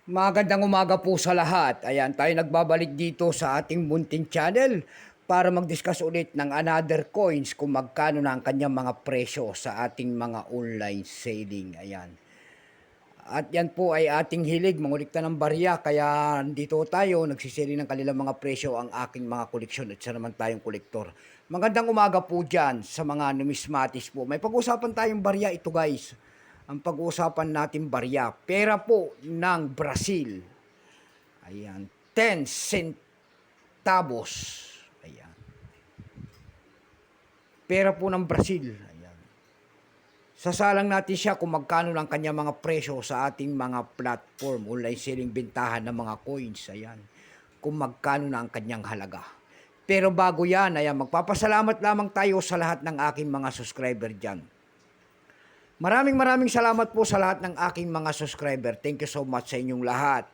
Magandang umaga po sa lahat. Ayan, tayo nagbabalik dito sa ating munting channel para mag-discuss ulit ng another coins kung magkano na ang kanyang mga presyo sa ating mga online selling. Ayan. At yan po ay ating hilig, mangulikta ng barya. Kaya dito tayo, nagsisili ng kanilang mga presyo ang aking mga koleksyon at isa naman tayong kolektor. Magandang umaga po dyan sa mga numismatis po. May pag-usapan tayong barya ito guys. Ang pag-uusapan natin barya, pera po ng Brazil. Ayan, 10 centavos. Ayan. Pera po ng Brazil. Ayan. Sasalang natin siya kung magkano lang kanya mga presyo sa ating mga platform, online selling bintahan ng mga coins. Ayan. Kung magkano na ang kanyang halaga. Pero bago yan, ayan, magpapasalamat lamang tayo sa lahat ng aking mga subscriber dyan. Maraming salamat po sa lahat ng aking mga subscriber. Thank you so much sa inyong lahat.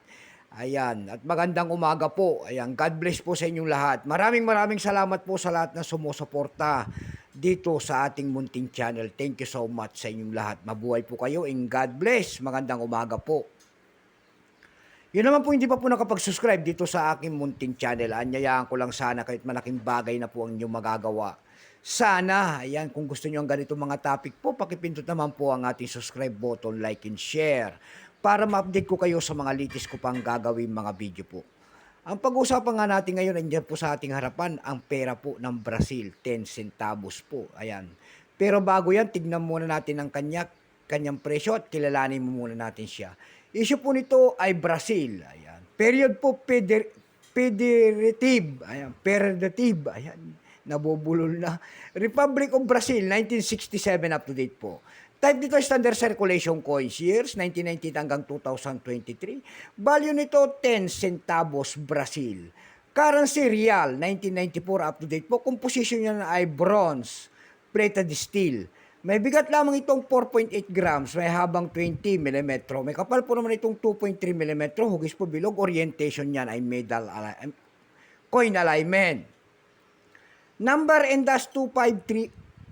Ayan, at magandang umaga po. Ayan, God bless po sa inyong lahat. Maraming salamat po sa lahat na sumusuporta dito sa ating munting channel. Thank you so much sa inyong lahat. Mabuhay po kayo and God bless. Magandang umaga po. Yun naman po hindi pa po nakapag-subscribe dito sa aking munting channel. Anyayaan ko lang sana kahit malaking bagay na po ang inyong magagawa. Sana, ayan, kung gusto nyo ang ganito mga topic po, pakipindot naman po ang ating subscribe button, like and share para ma-update ko kayo sa mga latest ko pang gagawin mga video po. Ang pag-uusapan nga natin ngayon, nandiyan po sa ating harapan, ang pera po ng Brazil, 10 centavos po. Ayan. Pero bago yan, tignan muna natin ang kanyang presyo at kilalanin mo muna natin siya. Issue po nito ay Brazil. Ayan. Period po, federative. Ayan. Federative. Ayan. Nabubulol na. Republic of Brazil, 1967 up to date po. Type dito standard circulation coins, years 1998 hanggang 2023. Value nito 10 centavos Brazil. Currency real, 1994 up to date po. Composition niya ay bronze, plated steel. May bigat lamang itong 4.8 grams, may habang 20 mm. May kapal po naman itong 2.3 mm, hugis po bilog. Orientation niyan ay coin alignment. Number NDAS253,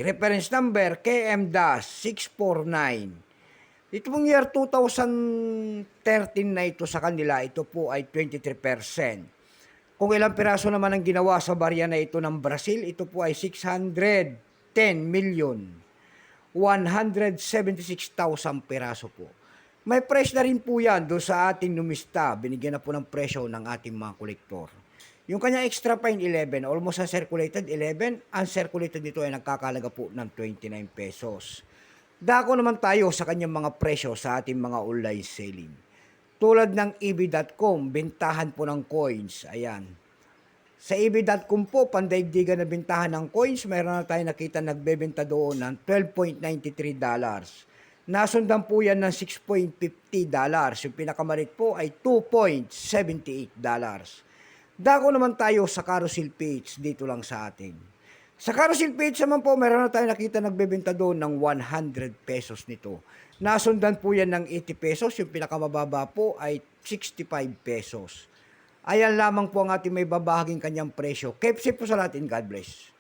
reference number KM-649. Ito pong year 2013 na ito sa kanila, ito po ay 23%. Kung ilang piraso naman ang ginawa sa barya na ito ng Brazil, ito po ay 610,176,000 piraso po. May price na rin po yan doon sa ating numista. Binigyan na po ng presyo ng ating mga kolektor. Yung kanya extra fine 11, almost uncirculated 11, uncirculated nito ay nagkakalaga po ng 29 pesos. Dako naman tayo sa kanyang mga presyo sa ating mga online selling. Tulad ng eb.com, bintahan po ng coins. Ayan. Sa eb.com po, pandaigdigan na bintahan ng coins, mayroon na tayo nakita nagbebenta doon ng $12.93. Nasundan po yan ng $6.50. Yung pinakamalit po ay $2.78. Dako naman tayo sa carousel page dito lang sa atin. Sa carousel page naman po, meron na tayo nakita nagbebenta doon ng 100 pesos nito. Nasundan po yan ng 80 pesos. Yung pinakamababa po ay 65 pesos. Ayan lamang po ang ating may babahaging kanyang presyo. Keep safe po sa lahat and God bless.